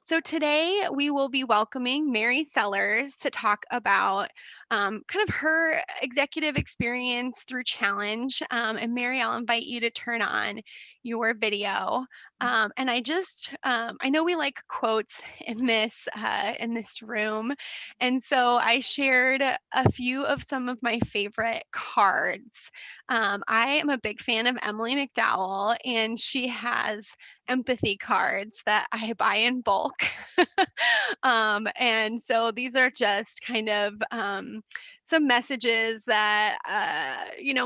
So today we will be welcoming Mary Sellers to talk about kind of her executive experience through challenge. And Mary, I'll invite you to turn on your video. And I know we like quotes in this room, and so I shared a few of some of my favorite cards. I am a big fan of Emily McDowell, and she has empathy cards that I buy in bulk. And so these are just kind of some messages that,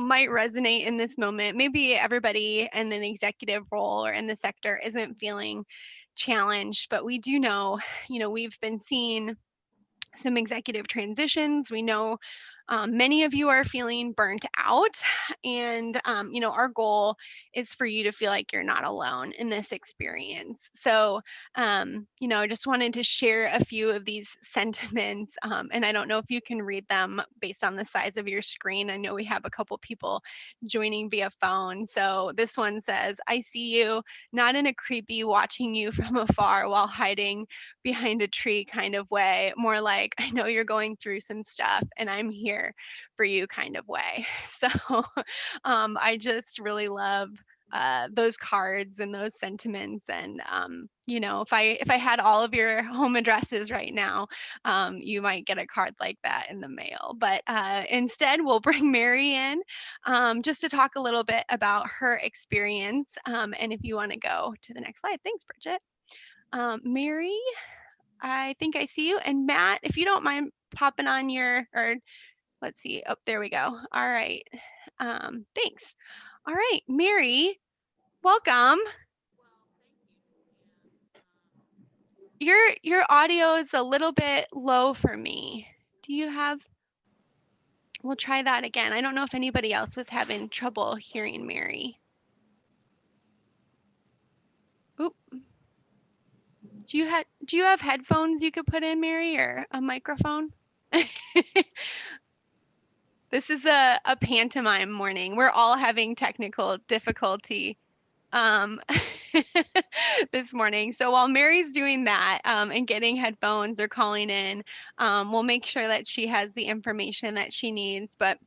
might resonate in this moment. Maybe everybody in an executive role or in the sector isn't feeling challenged, but we do know, we've been seeing some executive transitions. We know many of you are feeling burnt out, and our goal is for you to feel like you're not alone in this experience. So, I just wanted to share a few of these sentiments, and I don't know if you can read them based on the size of your screen. I know we have a couple people joining via phone. So this one says, "I see you, not in a creepy watching you from afar while hiding behind a tree kind of way, more like, I know you're going through some stuff and I'm here for you kind of way." So I just really love those cards and those sentiments. And if I had all of your home addresses right now, you might get a card like that in the mail. But instead, we'll bring Mary in just to talk a little bit about her experience. And if you want to go to the next slide, thanks, Bridget. Mary, I think I see you. And Matt, if you don't mind popping on or let's see. Oh, there we go. All right. Thanks. All right, Mary, welcome. Your audio is a little bit low for me. Do you have? We'll try that again. I don't know if anybody else was having trouble hearing Mary. Oop. Do you have headphones you could put in, Mary, or a microphone? This is a pantomime morning. We're all having technical difficulty um, this morning. So while Mary's doing that and getting headphones or calling in, we'll make sure that she has the information that she needs. But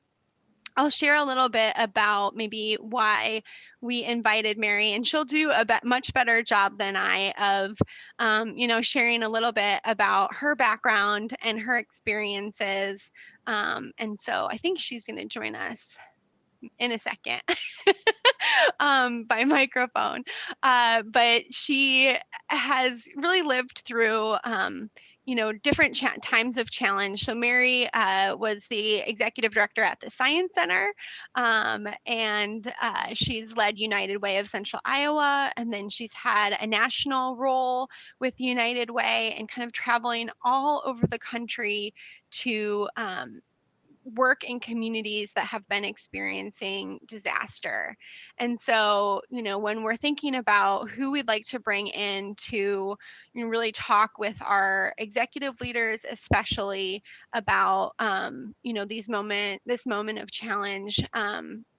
I'll share a little bit about maybe why we invited Mary, and she'll do a much better job than I of, sharing a little bit about her background and her experiences. And so I think she's going to join us in a second by microphone. But she has really lived through, different times of challenge. So Mary was the executive director at the Science Center, and she's led United Way of Central Iowa, and then she's had a national role with United Way and kind of traveling all over the country to work in communities that have been experiencing disaster. And so, when we're thinking about who we'd like to bring in to really talk with our executive leaders, especially about, this moment of challenge,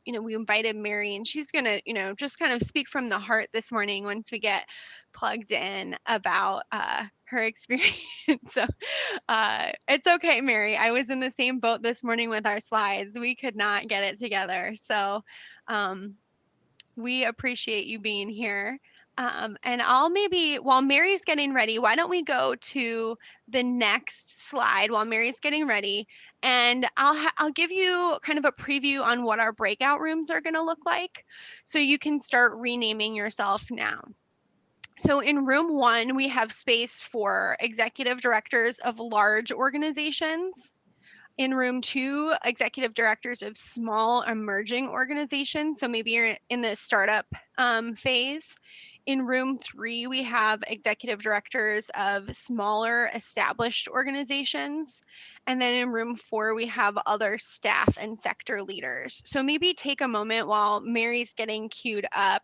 we invited Mary, and she's going to, just kind of speak from the heart this morning once we get plugged in about her experience. So it's okay, Mary. I was in the same boat this morning with our slides. We could not get it together. So um, we appreciate you being here. And I'll maybe, while Mary's getting ready, why don't we go to the next slide while Mary's getting ready? And I'll give you kind of a preview on what our breakout rooms are going to look like, so you can start renaming yourself now. So in room 1, we have space for executive directors of large organizations. In room 2, executive directors of small emerging organizations. So maybe you're in the startup phase. In room 3, we have executive directors of smaller established organizations. And then in room 4, we have other staff and sector leaders. So maybe take a moment while Mary's getting queued up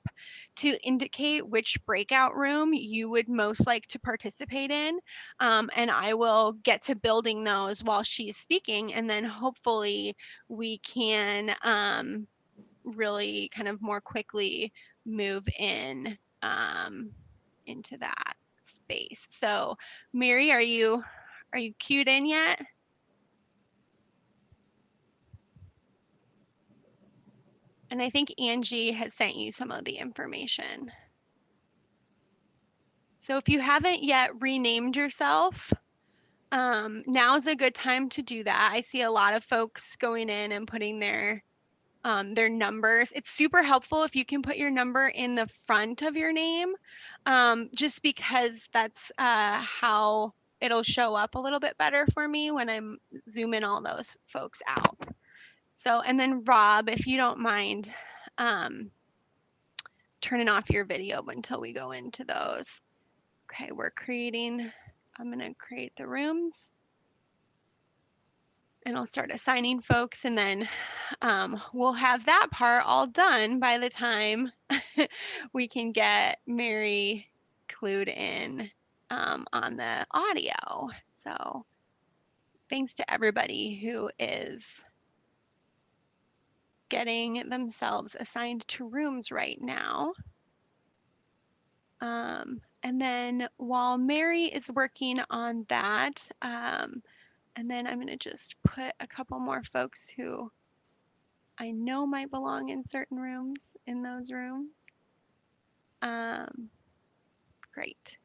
to indicate which breakout room you would most like to participate in. And I will get to building those while she's speaking. And then hopefully we can really kind of more quickly move in into that space. So Mary, are you queued in yet? And I think Angie has sent you some of the information. So if you haven't yet renamed yourself, now's a good time to do that. I see a lot of folks going in and putting their numbers. It's super helpful if you can put your number in the front of your name, just because that's how it'll show up a little bit better for me when I'm zooming all those folks out. So, and then Rob, if you don't mind turning off your video until we go into those. Okay, I'm gonna create the rooms and I'll start assigning folks, and then we'll have that part all done by the time we can get Mary clued in on the audio. So thanks to everybody who is getting themselves assigned to rooms right now. And then while Mary is working on that, and then I'm going to just put a couple more folks who I know might belong in certain rooms in those rooms. Great.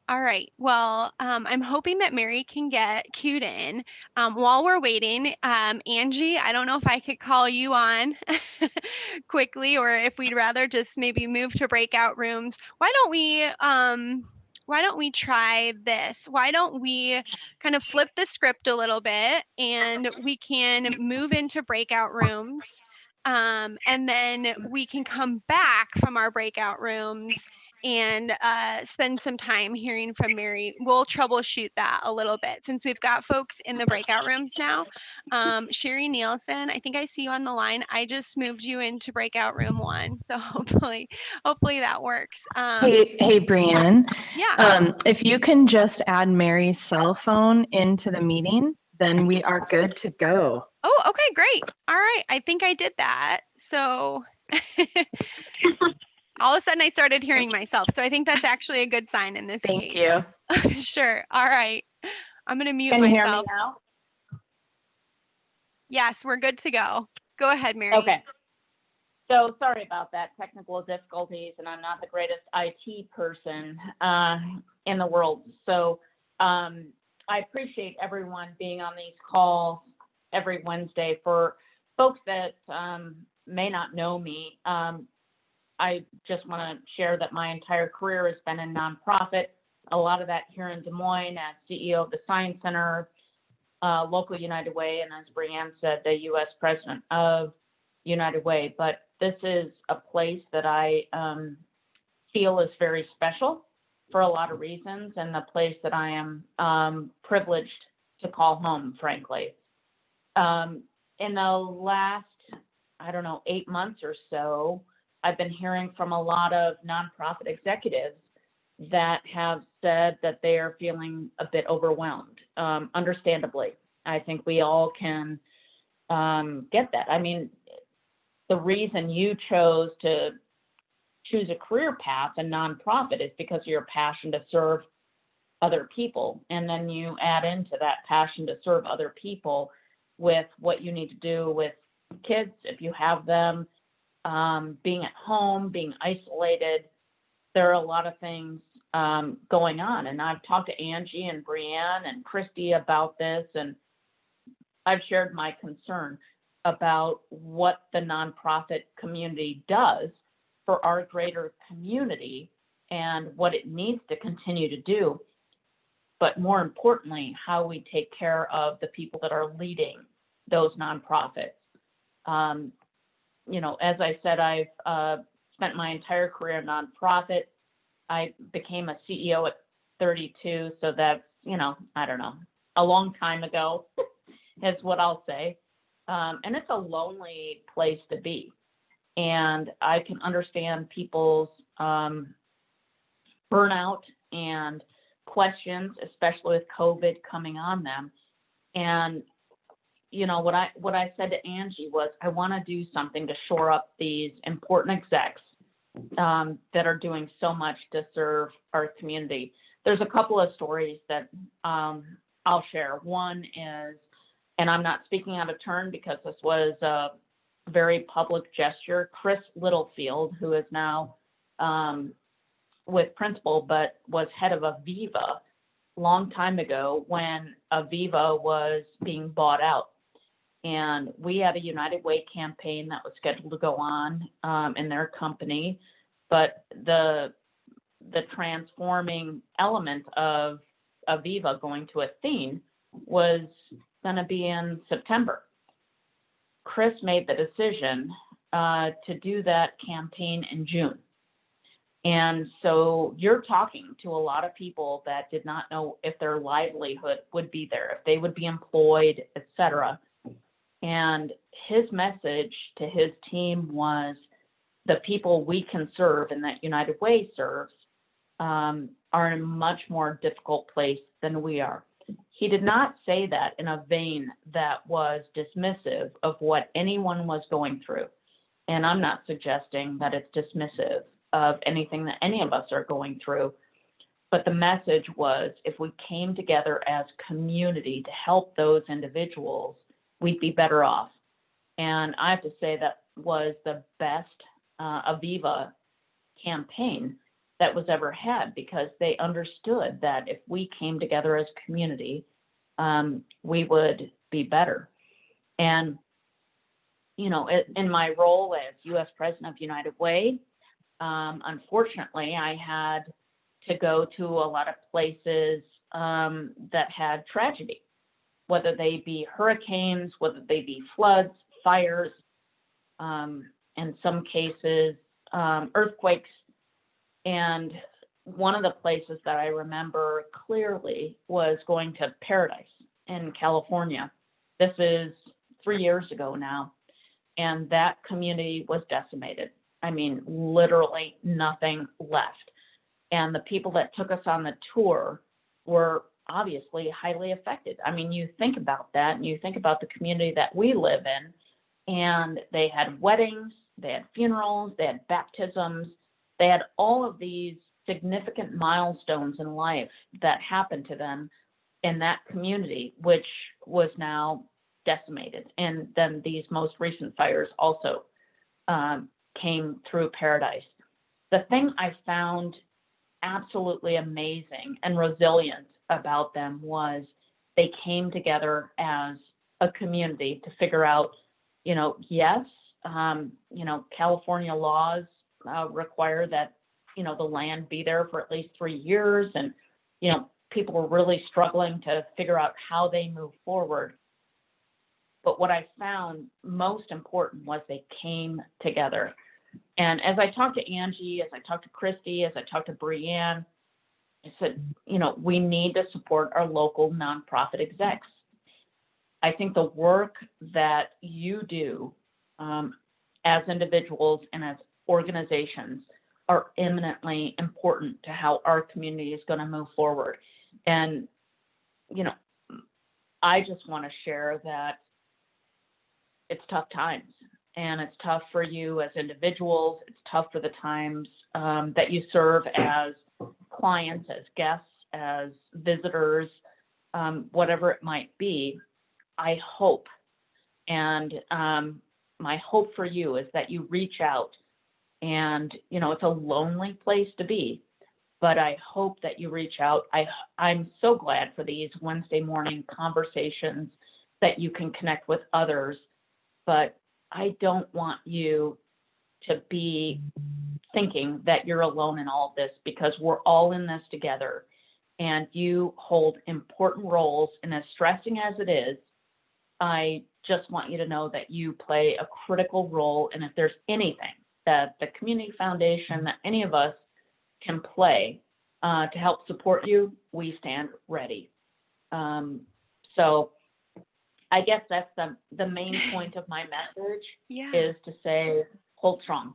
All right. Well, I'm hoping that Mary can get queued in. While we're waiting, Angie, I don't know if I could call you on quickly, or if we'd rather just maybe move to breakout rooms. Why don't we try this? Why don't we kind of flip the script a little bit and we can move into breakout rooms, and then we can come back from our breakout rooms and spend some time hearing from Mary. We'll troubleshoot that a little bit since we've got folks in the breakout rooms now. Sherry Nielsen, I think I see you on the line. I just moved you into breakout room 1, so hopefully that works. Hey, Brianne. Yeah. If you can just add Mary's cell phone into the meeting, then we are good to go. Oh, okay, great. All right, I think I did that. So all of a sudden I started hearing myself. So I think that's actually a good sign in this case. Thank you. Sure. All right. I'm going to mute Can you myself. hear me now? Yes, we're good to go. Go ahead, Mary. Okay. So sorry about that, technical difficulties, and I'm not the greatest IT person in the world. So I appreciate everyone being on these calls every Wednesday. For folks that may not know me, I just want to share that my entire career has been in nonprofit, a lot of that here in Des Moines as CEO of the Science Center, local United Way, and as Brianne said, the U.S. president of United Way. But this is a place that I feel is very special for a lot of reasons, and the place that I am privileged to call home, frankly. In the last, 8 months or so, I've been hearing from a lot of nonprofit executives that have said that they are feeling a bit overwhelmed, understandably. I think we all can get that. I mean, the reason you chose to choose a career path in nonprofit is because of your passion to serve other people. And then you add into that passion to serve other people with what you need to do with kids, if you have them, being at home, being isolated. There are a lot of things going on. And I've talked to Angie and Brianne and Christy about this, and I've shared my concern about what the nonprofit community does for our greater community and what it needs to continue to do. But more importantly, how we take care of the people that are leading those nonprofits. As I said, I've spent my entire career in nonprofit. I became a CEO at 32, so that's, a long time ago is what I'll say. And it's a lonely place to be. And I can understand people's burnout and questions, especially with COVID coming on them. And what I said to Angie was, I want to do something to shore up these important execs that are doing so much to serve our community. there's a couple of stories that I'll share. One is, and I'm not speaking out of turn because this was a very public gesture, Chris Littlefield, who is now with Principal, but was head of Aviva long time ago when Aviva was being bought out. And we had a United Way campaign that was scheduled to go on in their company, but the transforming element of Aviva going to Athene was going to be in September. Chris made the decision to do that campaign in June. And so you're talking to a lot of people that did not know if their livelihood would be there, if they would be employed, et cetera. And his message to his team was, the people we can serve and that United Way serves are in a much more difficult place than we are. He did not say that in a vein that was dismissive of what anyone was going through. And I'm not suggesting that it's dismissive of anything that any of us are going through. But the message was, if we came together as community to help those individuals, we'd be better off. And I have to say that was the best Aviva campaign that was ever had, because they understood that if we came together as a community, we would be better. And, you know, in my role as U.S. President of United Way, unfortunately, I had to go to a lot of places that had tragedy, whether they be hurricanes, whether they be floods, fires, in some cases, earthquakes. And one of the places that I remember clearly was going to Paradise in California. This is 3 years ago now, and that community was decimated. I mean, literally nothing left. And the people that took us on the tour were obviously highly affected. I mean, you think about that, and you think about the community that we live in, and they had weddings, they had funerals, they had baptisms, they had all of these significant milestones in life that happened to them in that community, which was now decimated. And then these most recent fires also came through Paradise. The thing I found absolutely amazing and resilient about them was they came together as a community to figure out, you know, yes, you know, California laws require that, you know, the land be there for at least 3 years. And, you know, people were really struggling to figure out how they move forward. But what I found most important was they came together. And as I talked to Angie, as I talked to Christy, as I talked to Brianne, I said, you know, we need to support our local nonprofit execs. I think the work that you do as individuals and as organizations are eminently important to how our community is going to move forward. And, you know, I just want to share that it's tough times, and it's tough for you as individuals. It's tough for the times that you serve as clients, as guests, as visitors, whatever it might be. I hope, and my hope for you is that you reach out. And, you know, it's a lonely place to be, but I hope that you reach out. I'm so glad for these Wednesday morning conversations that you can connect with others, but I don't want you to be thinking that you're alone in all of this, because we're all in this together, and you hold important roles. And as stressing as it is, I just want you to know that you play a critical role. And if there's anything that the Community Foundation, that any of us can play to help support you, we stand ready. So I guess that's the main point of my message, Yeah. is to say, hold strong.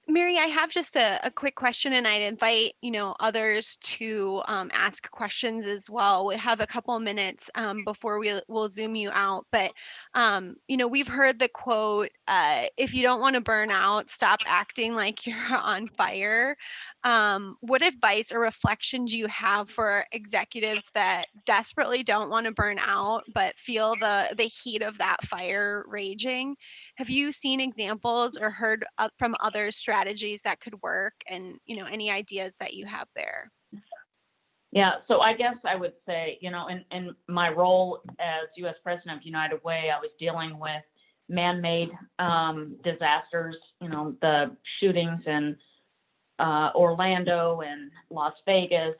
Mary, I have just a quick question, and I'd invite, others to ask questions as well. We have a couple of minutes before we'll zoom you out. But, we've heard the quote, if you don't want to burn out, stop acting like you're on fire. What advice or reflection do you have for executives that desperately don't want to burn out, but feel the heat of that fire raging? Have you seen examples or heard from other strategies that could work, and any ideas that you have there? Yeah, so I guess I would say, in my role as U.S. President of United Way, I was dealing with man-made disasters, the shootings in Orlando and Las Vegas,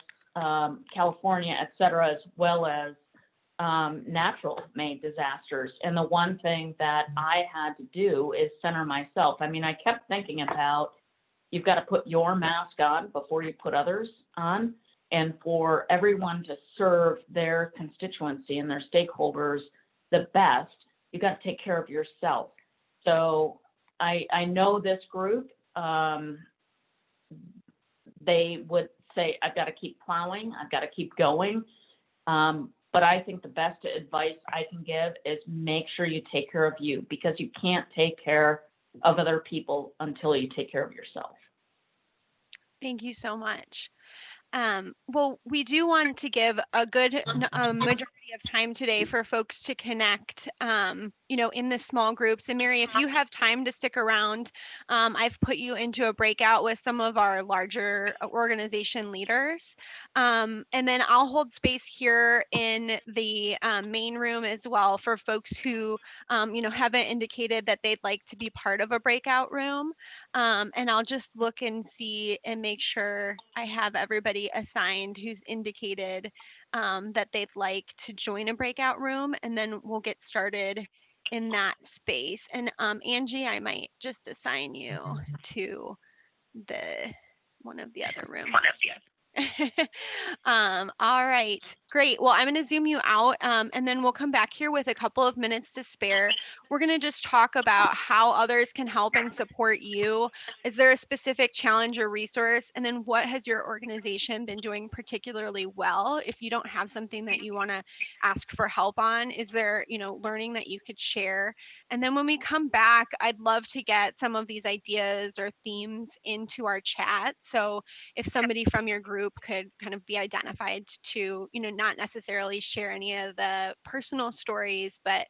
California, et cetera, as well as natural-made disasters. And the one thing that I had to do is center myself. I mean, I kept thinking about, you've got to put your mask on before you put others on. And for everyone to serve their constituency and their stakeholders the best, you've got to take care of yourself. So I know this group, they would say, I've got to keep plowing, I've got to keep going. But I think the best advice I can give is make sure you take care of you, because you can't take care of other people until you take care of yourself. Thank you so much. Well, we do want to give a good majority of time today for folks to connect, in the small groups. And Mary, if you have time to stick around, I've put you into a breakout with some of our larger organization leaders. And then I'll hold space here in the main room as well for folks who, haven't indicated that they'd like to be part of a breakout room. And I'll just look and see and make sure I have everybody assigned who's indicated that they'd like to join a breakout room, and then we'll get started in that space. And Angie, I might just assign you to one of the other rooms. All right, great. Well, I'm going to zoom you out, and then we'll come back here with a couple of minutes to spare. We're going to just talk about how others can help and support you. Is there a specific challenge or resource? And then what has your organization been doing particularly well? If you don't have something that you want to ask for help on, is there, learning that you could share? And then when we come back, I'd love to get some of these ideas or themes into our chat. So if somebody from your group could kind of be identified to, not necessarily share any of the personal stories, but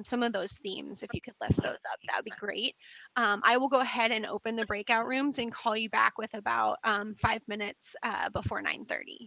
some of those themes, if you could lift those up, that would be great. I will go ahead and open the breakout rooms and call you back with about 5 minutes before 9:30.